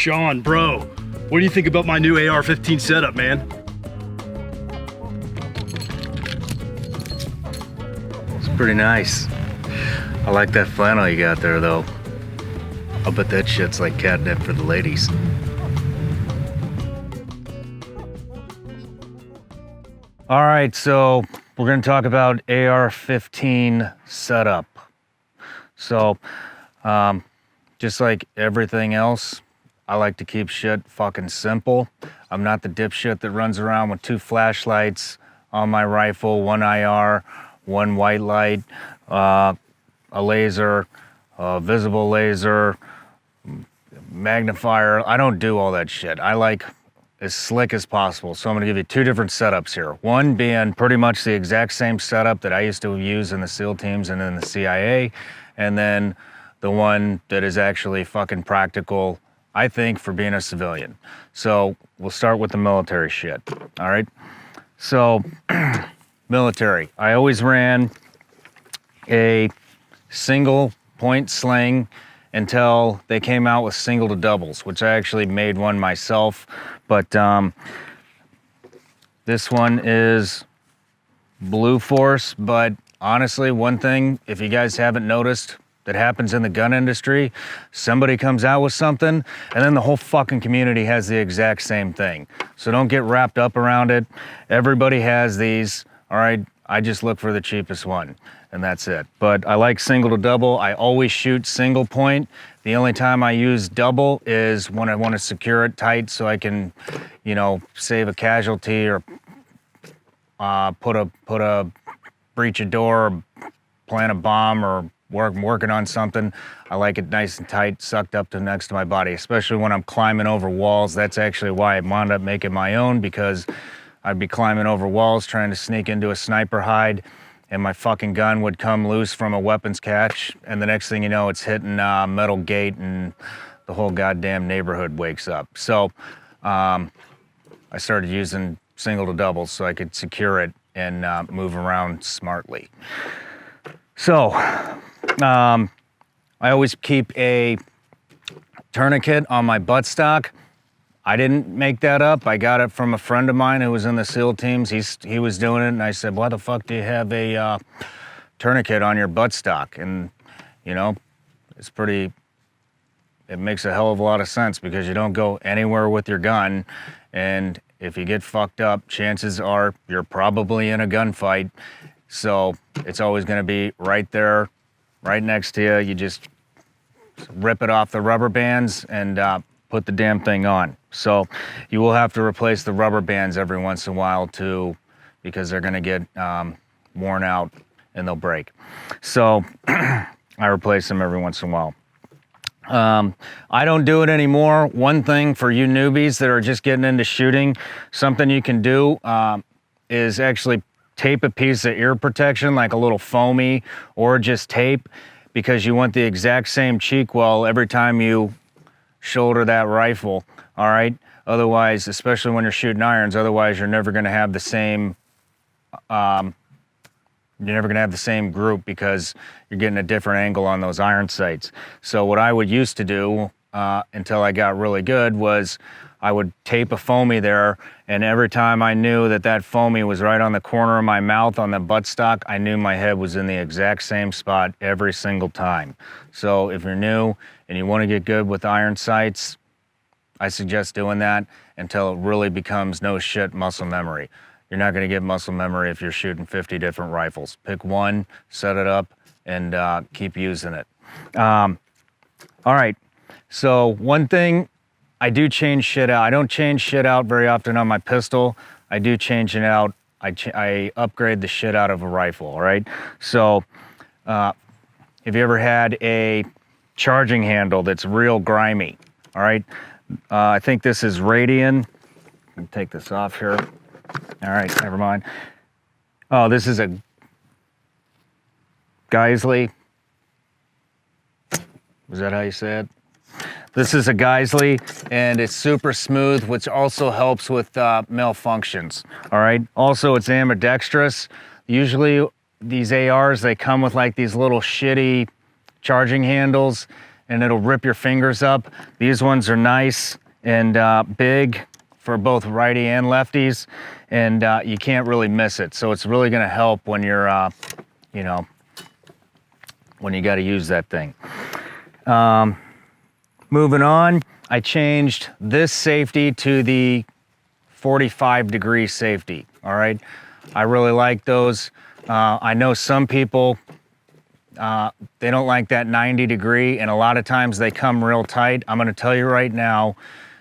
Shawn, bro, what do you think about my new AR15 setup, man? It's pretty nice. I like that flannel you got there, though. I'll bet that shit's like catnip for the ladies. All right, so we're gonna talk about AR15 setup. So, just like everything else, I like to keep shit fucking simple. I'm not the dipshit that runs around with 2 flashlights on my rifle, 1 IR, 1 white light, a laser, a visible laser, magnifier. I don't do all that shit. I like as slick as possible. So I'm gonna give you 2 different setups here. One being pretty much the exact same setup that I used to use in the SEAL teams and in the CIA. And then the one that is actually fucking practical, I think, for being a civilian. So we'll start with the military shit, all right? So, military. I always ran a single point sling until they came out with single to doubles, which I actually made one myself. But this one is Blue Force. But honestly, one thing, if you guys haven't noticed, that happens in the gun industry, somebody comes out with something and then the whole fucking community has the exact same thing. So don't get wrapped up around it. Everybody has these, all right? I just look for the cheapest one and that's it. But I like single to double. I always shoot single point. The only time I use double is when I want to secure it tight so I can, you know, save a casualty or put a breach a door, or plant a bomb, or working on something. I like it nice and tight, sucked up to next to my body, especially when I'm climbing over walls. That's actually why I wound up making my own, because I'd be climbing over walls trying to sneak into a sniper hide, and my fucking gun would come loose from a weapons catch, and the next thing you know, it's hitting a metal gate and the whole goddamn neighborhood wakes up. So I started using single to double so I could secure it and move around smartly. So I always keep a tourniquet on my buttstock. I didn't make that up. I got it from a friend of mine who was in the SEAL teams. He was doing it, and I said, why the fuck do you have a tourniquet on your buttstock? And, you know, it makes a hell of a lot of sense, because you don't go anywhere with your gun, and if you get fucked up, chances are you're probably in a gunfight. So it's always gonna be right there, right next to you. You just rip it off the rubber bands and put the damn thing on. So you will have to replace the rubber bands every once in a while too, because they're gonna get worn out and they'll break. So I replace them every once in a while. I don't do it anymore. One thing for you newbies that are just getting into shooting, something you can do is actually tape a piece of ear protection, like a little foamy, or just tape, because you want the exact same cheek well every time you shoulder that rifle, all right? Otherwise, especially when you're shooting irons, otherwise you're never gonna have the same, group, because you're getting a different angle on those iron sights. So what I would used to do until I got really good was I would tape a foamy there, and every time I knew that that foamy was right on the corner of my mouth on the buttstock, I knew my head was in the exact same spot every single time. So if you're new and you want to get good with iron sights, I suggest doing that until it really becomes no shit muscle memory. You're not going to get muscle memory if you're shooting 50 different rifles. Pick one, set it up, and keep using it. All right, so one thing, I do change shit out. I don't change shit out very often on my pistol. I do change it out. I upgrade the shit out of a rifle, all right? So have you ever had a charging handle that's real grimy, all right? I think this is Radian. Let me take this off here. All right, never mind. Oh, this is a Geisley. Was that how you say it? This is a Geisley, and it's super smooth, which also helps with malfunctions, all right? Also, it's ambidextrous. Usually, these ARs, they come with like these little shitty charging handles, and it'll rip your fingers up. These ones are nice and big for both righty and lefties, and you can't really miss it. So it's really gonna help when you're, you know, when you gotta use that thing. Moving on, I changed this safety to the 45-degree safety, all right? I really like those. I know some people, they don't like that 90-degree, and a lot of times they come real tight. I'm gonna tell you right now,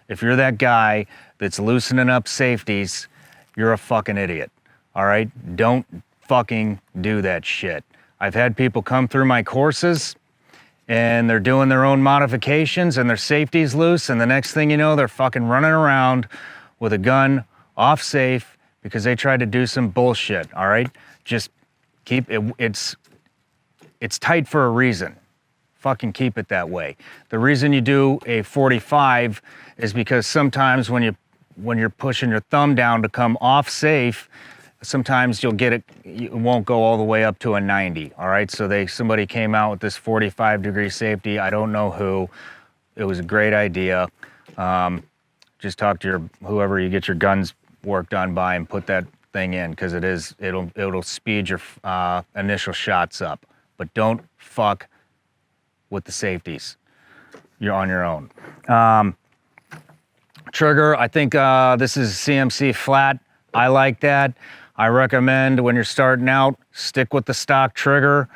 if you're that guy that's loosening up safeties, you're a fucking idiot, all right? Don't fucking do that shit. I've had people come through my courses and they're doing their own modifications and their safety's loose, and the next thing you know, they're fucking running around with a gun off safe because they tried to do some bullshit, all right? Just keep it, it's tight for a reason. Fucking keep it that way. The reason you do a 45 is because sometimes when you're pushing your thumb down to come off safe, sometimes you'll get it, it won't go all the way up to a 90, all right? So somebody came out with this 45-degree safety. I don't know who. It was a great idea. Just talk to whoever you get your guns worked on by and put that thing in, because it'll speed your initial shots up. But don't fuck with the safeties. You're on your own. Trigger, I think this is CMC flat. I like that. I recommend when you're starting out, stick with the stock trigger.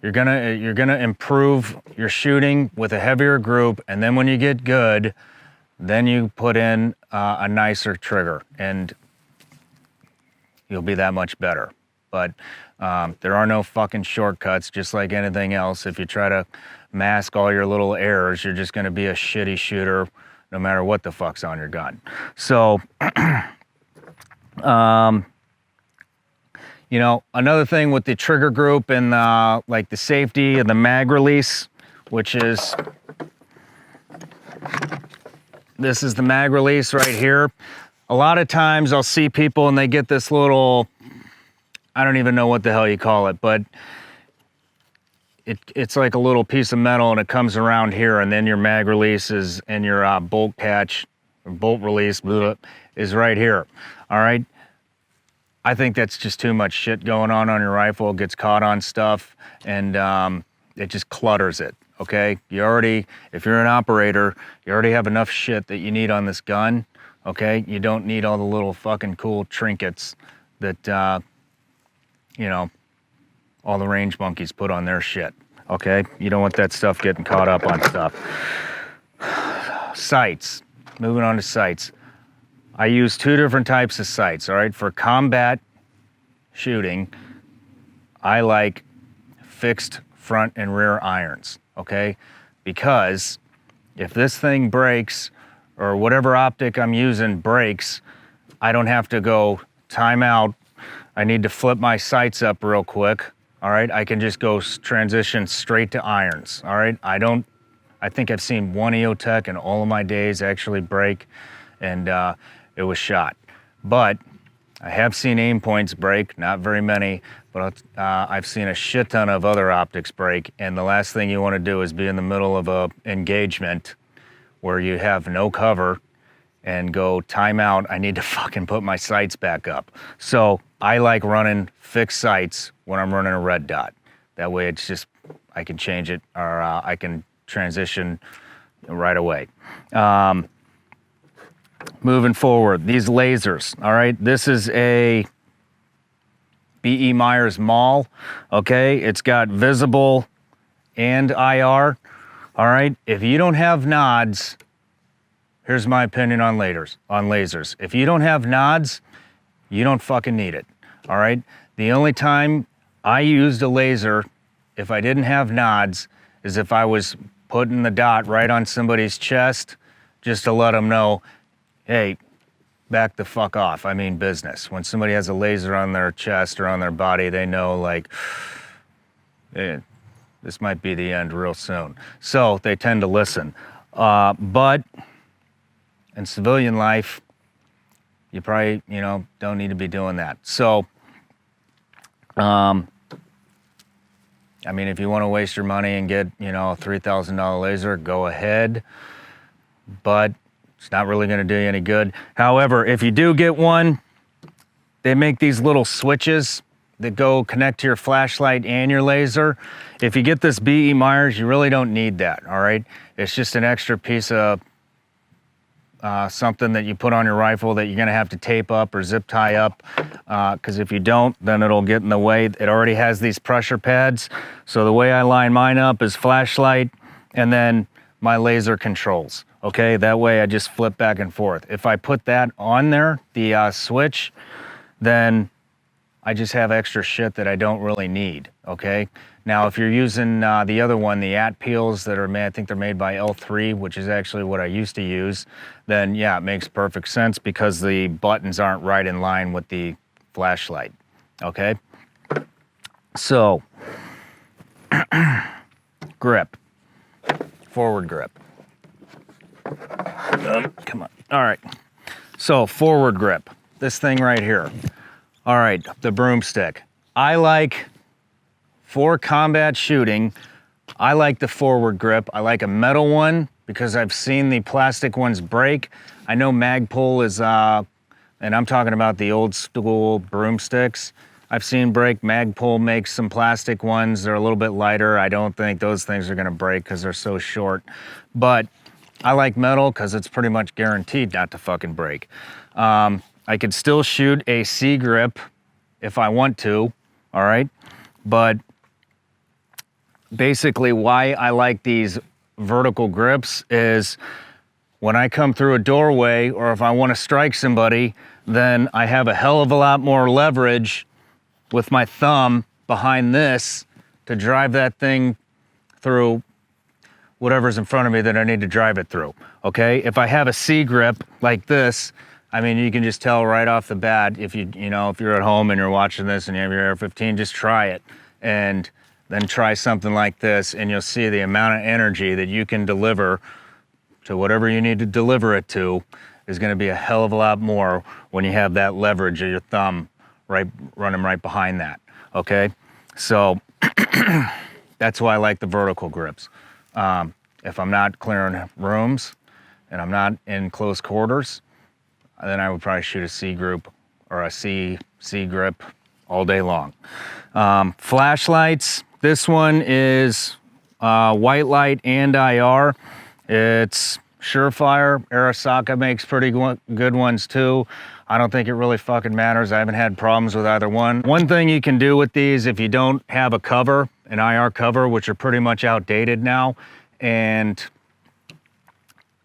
You're gonna improve your shooting with a heavier group, and then when you get good, then you put in a nicer trigger, and you'll be that much better. But there are no fucking shortcuts, just like anything else. If you try to mask all your little errors, you're just gonna be a shitty shooter no matter what the fuck's on your gun. So, you know, another thing with the trigger group and like the safety and the mag release, which is, this is the mag release right here. A lot of times I'll see people and they get this little, I don't even know what the hell you call it, but it's like a little piece of metal and it comes around here, and then your mag release is, and your bolt catch, or bolt release is right here, all right? I think that's just too much shit going on your rifle. It gets caught on stuff, and it just clutters it, okay? If you're an operator, you already have enough shit that you need on this gun, okay? You don't need all the little fucking cool trinkets that, you know, all the range monkeys put on their shit, okay? You don't want that stuff getting caught up on stuff. Sights, moving on to sights. I use two different types of sights, all right? For combat shooting, I like fixed front and rear irons, okay? Because if this thing breaks, or whatever optic I'm using breaks, I don't have to go time out. I need to flip my sights up real quick, all right? I can just go transition straight to irons, all right? I think I've seen one EOTech in all of my days actually break, and it was shot. But I have seen aim points break, not very many, but I've seen a shit ton of other optics break, and the last thing you want to do is be in the middle of a engagement where you have no cover and go time out, I need to fucking put my sights back up. So I like running fixed sights when I'm running a red dot. That way it's just, I can change it, or I can transition right away. Moving forward, these lasers, all right? This is a B.E. Myers Mall, okay? It's got visible and IR, all right? If you don't have nods, here's my opinion on lasers. If you don't have nods, you don't fucking need it, all right? The only time I used a laser, if I didn't have nods, is if I was putting the dot right on somebody's chest, just to let them know, hey, back the fuck off, I mean business. When somebody has a laser on their chest or on their body, they know, like, this might be the end real soon. So they tend to listen. But in civilian life, you probably, you know, don't need to be doing that. So I mean, if you want to waste your money and get, you know, a $3,000 laser, go ahead. But it's not really going to do you any good. However, if you do get one, they make these little switches that go connect to your flashlight and your laser. If you get this B.E. Myers, you really don't need that, all right? It's just an extra piece of something that you put on your rifle that you're gonna have to tape up or zip tie up, because if you don't, then it'll get in the way. It already has these pressure pads. So the way I line mine up is flashlight and then my laser controls, okay? That way I just flip back and forth. If I put that on there, the switch, then I just have extra shit that I don't really need, okay? Now, if you're using the other one, the AT peels that are made, I think they're made by L3, which is actually what I used to use, then yeah, it makes perfect sense because the buttons aren't right in line with the flashlight, okay? So, grip, forward grip. Come on, all right. So, forward grip, this thing right here. All right, the broomstick. I like, for combat shooting, I like the forward grip. I like a metal one because I've seen the plastic ones break. I know Magpul is, and I'm talking about the old school broomsticks. I've seen break. Magpul makes some plastic ones. They're a little bit lighter. I don't think those things are gonna break because they're so short. But I like metal because it's pretty much guaranteed not to fucking break. I could still shoot a C grip if I want to, all right? But basically why I like these vertical grips is when I come through a doorway or if I want to strike somebody, then I have a hell of a lot more leverage with my thumb behind this to drive that thing through whatever's in front of me that I need to drive it through, okay? If I have a C grip like this, I mean, you can just tell right off the bat, if you know, if you're at home and you're watching this and you have your AR-15, just try it. And then try something like this and you'll see the amount of energy that you can deliver to whatever you need to deliver it to is gonna be a hell of a lot more when you have that leverage of your thumb running right behind that, okay? So that's why I like the vertical grips. If I'm not clearing rooms and I'm not in close quarters, then I would probably shoot a C group or a C grip all day long. Flashlights, this one is white light and IR. It's Surefire. Arasaka makes pretty good ones too. I don't think it really fucking matters. I haven't had problems with either one. One thing you can do with these, if you don't have a cover, an IR cover, which are pretty much outdated now, and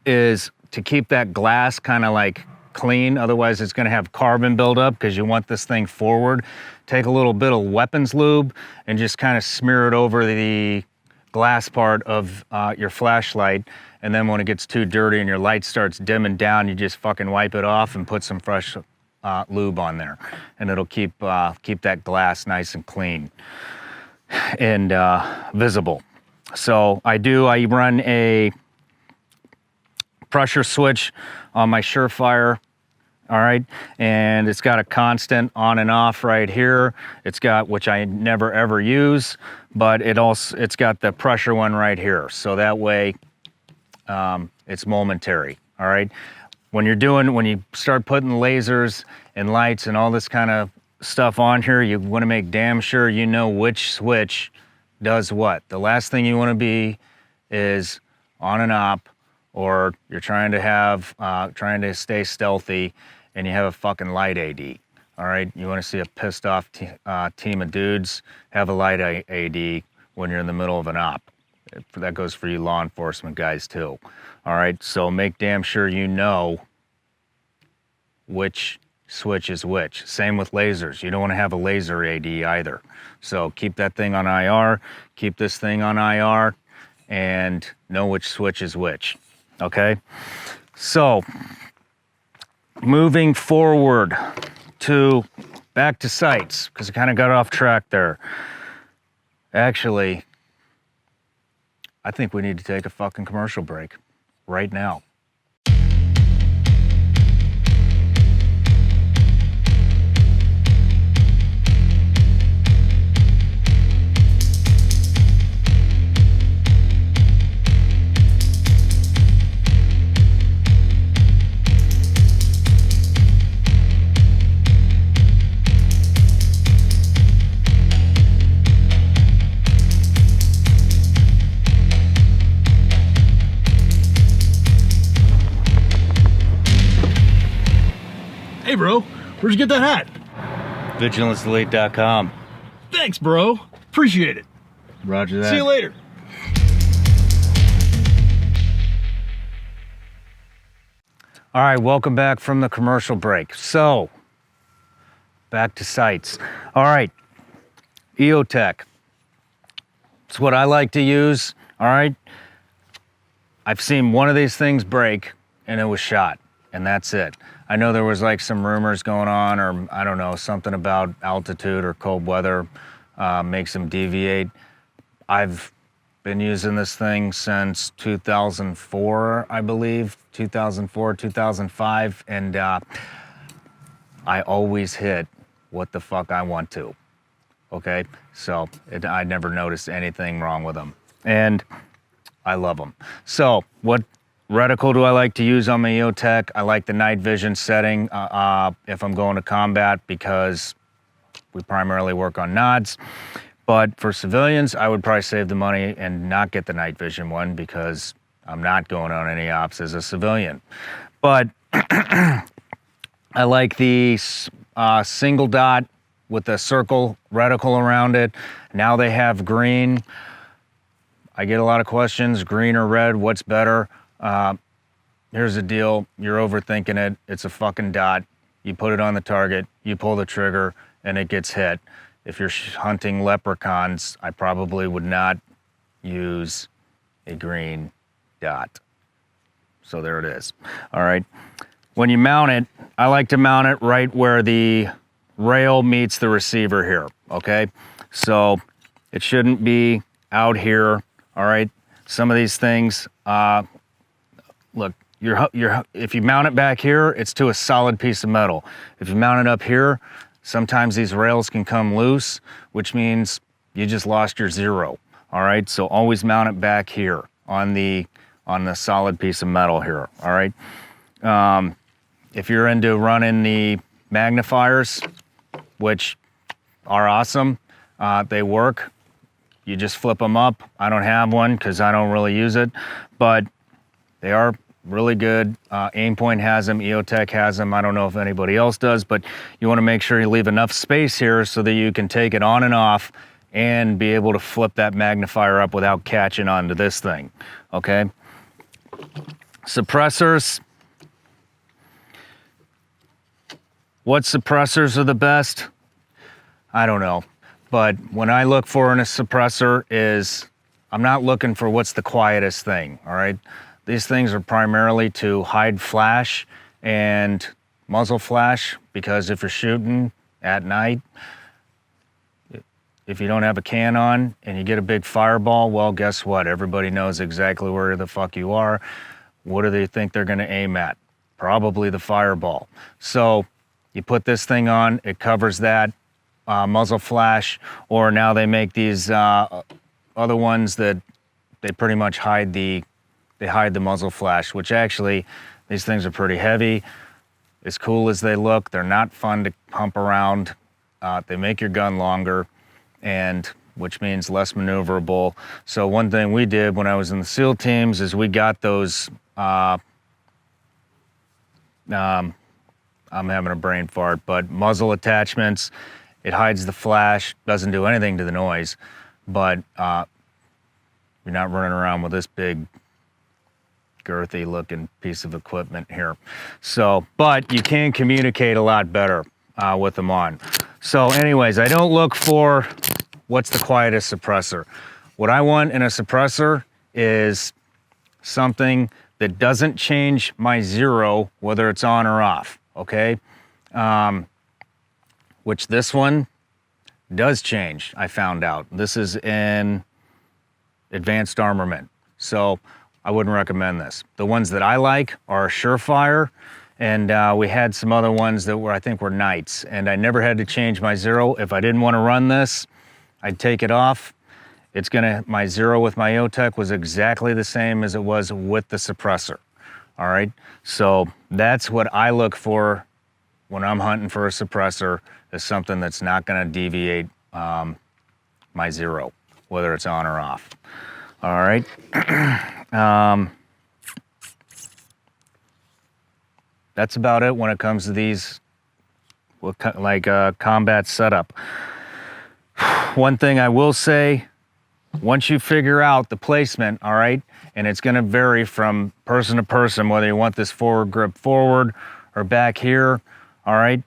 is to keep that glass kind of like clean, otherwise it's going to have carbon buildup because you want this thing forward. Take a little bit of weapons lube and just kind of smear it over the glass part of your flashlight, and then when it gets too dirty and your light starts dimming down, you just fucking wipe it off and put some fresh lube on there, and it'll keep that glass nice and clean and visible. So I run a pressure switch on my Surefire, all right? And it's got a constant on and off right here. It's got, which I never ever use, but it's got the pressure one right here. So that way it's momentary, all right? When you start putting lasers and lights and all this kind of stuff on here, you wanna make damn sure you know which switch does what. The last thing you wanna be is on and op, or you're trying to stay stealthy and you have a fucking light AD, all right? You wanna see a pissed off team of dudes have a light AD when you're in the middle of an op. That goes for you law enforcement guys too, all right? So make damn sure you know which switch is which. Same with lasers. You don't wanna have a laser AD either. So keep that thing on IR, keep this thing on IR, and know which switch is which. Okay, so moving forward back to sights, because I kind of got off track there. Actually, I think we need to take a fucking commercial break right now. Hey, bro, where'd you get that hat? VigilanceElite.com. Thanks, bro. Appreciate it. Roger that. See you later. All right, welcome back from the commercial break. So, back to sights. All right, EOTech. It's what I like to use, all right? I've seen one of these things break, and it was shot, and that's it. I know there was like some rumors going on, or I don't know, something about altitude or cold weather makes them deviate. I've been using this thing since 2004, I believe, 2004, 2005, and I always hit what the fuck I want to, okay? So I never noticed anything wrong with them, and I love them. So what reticle do I like to use on my EOTech? I like the night vision setting if I'm going to combat, because we primarily work on nods. But for civilians, I would probably save the money and not get the night vision one, because I'm not going on any ops as a civilian. But I like the single dot with the circle reticle around it. Now they have green. I get a lot of questions, green or red, what's better? Here's the deal, you're overthinking it. It's a fucking dot. You put it on the target, you pull the trigger, and it gets hit. If you're hunting leprechauns, I probably would not use a green dot. So there it is. All right. When you mount it, I like to mount it right where the rail meets the receiver here, okay? So it shouldn't be out here, all right? Some of these things, look, if you mount it back here, it's to a solid piece of metal. If you mount it up here, sometimes these rails can come loose, which means you just lost your zero, all right? So always mount it back here on the solid piece of metal here, all right? If you're into running the magnifiers, which are awesome, they work. You just flip them up. I don't have one because I don't really use it, but they are really good. Aimpoint has them, EOTech has them. I don't know if anybody else does, but you want to make sure you leave enough space here so that you can take it on and off and be able to flip that magnifier up without catching onto this thing, okay? Suppressors. What suppressors are the best? I don't know. But when I look for in a suppressor is, I'm not looking for what's the quietest thing, all right? These things are primarily to hide flash and muzzle flash, because if you're shooting at night, if you don't have a can on and you get a big fireball, well, guess what? Everybody knows exactly where the fuck you are. What do they think they're gonna aim at? Probably the fireball. So you put this thing on, it covers that muzzle flash, or now they make these other ones that they pretty much hide the muzzle flash, which actually, these things are pretty heavy. As cool as they look, they're not fun to pump around. They make your gun longer, and which means less maneuverable. So one thing we did when I was in the SEAL teams is we got those, I'm having a brain fart, but muzzle attachments. It hides the flash, doesn't do anything to the noise, but you're not running around with this big girthy looking piece of equipment here. So, but you can communicate a lot better with them on. So anyways, I don't look for what's the quietest suppressor. What I want in a suppressor is something that doesn't change my zero, whether it's on or off, okay? Which this one does change, I found out. This is in advanced armament, so I wouldn't recommend this. The ones that I like are Surefire, and we had some other ones that were, I think, were Knights, and I never had to change my zero. If I didn't want to run this, I'd take it off. My zero with my EOTech was exactly the same as it was with the suppressor, all right? So that's what I look for when I'm hunting for a suppressor, is something that's not gonna deviate my zero, whether it's on or off. All right. That's about it when it comes to these like a combat setup. One thing I will say, once you figure out the placement, all right, and it's going to vary from person to person, whether you want this forward grip forward or back here, all right.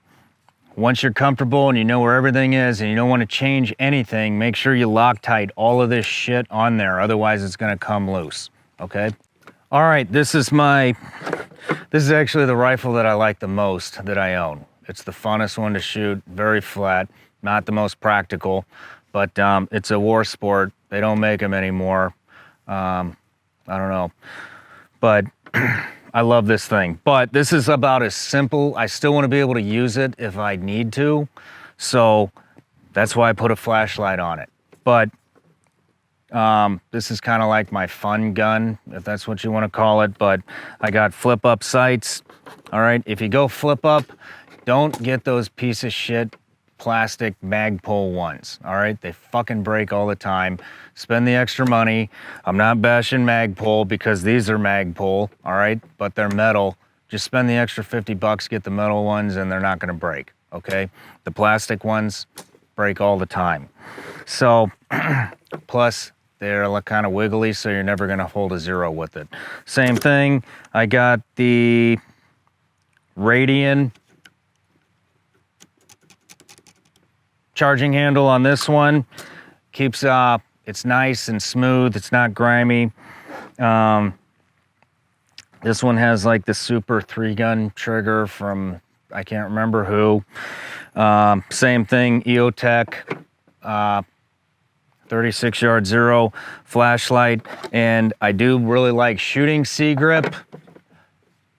Once you're comfortable and you know where everything is and you don't want to change anything, make sure you Loctite all of this shit on there. Otherwise, it's going to come loose, okay? All right, this is actually the rifle that I like the most that I own. It's the funnest one to shoot, very flat, not the most practical, but it's a war sport. They don't make them anymore. I don't know, but I love this thing. But this is about as simple. I still want to be able to use it if I need to, so that's why I put a flashlight on it. But this is kind of like my fun gun, if that's what you want to call it. But I got flip up sights. All right, if you go flip up, don't get those piece of shit plastic Magpul ones. All right, they fucking break all the time. Spend the extra money. I'm not bashing Magpul because these are Magpul, all right, but they're metal. Just spend the extra 50 bucks, get the metal ones, and they're not going to break, okay? The plastic ones break all the time. So, plus they're kind of wiggly, so you're never going to hold a zero with it. Same thing, I got the Radian charging handle on this one. Keeps it's nice and smooth, it's not grimy. This one has like the super 3-gun trigger from I can't remember who. Same thing, EOTech 36 yard zero flashlight, and I do really like shooting C-grip,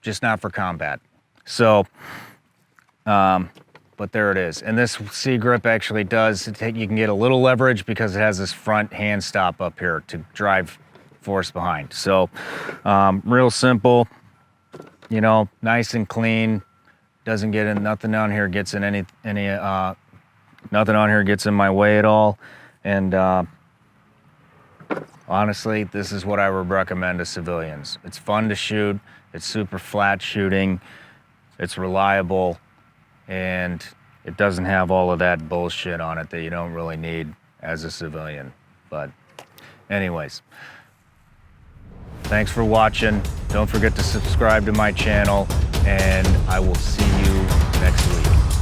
just not for combat. So but there it is. And this C-grip actually does take, you can get a little leverage because it has this front hand stop up here to drive force behind. So real simple, you know, nice and clean. Doesn't get in, nothing on here gets in nothing on here gets in my way at all. And honestly, this is what I would recommend to civilians. It's fun to shoot. It's super flat shooting. It's reliable. And it doesn't have all of that bullshit on it that you don't really need as a civilian. But anyways, thanks for watching. Don't forget to subscribe to my channel, and I will see you next week.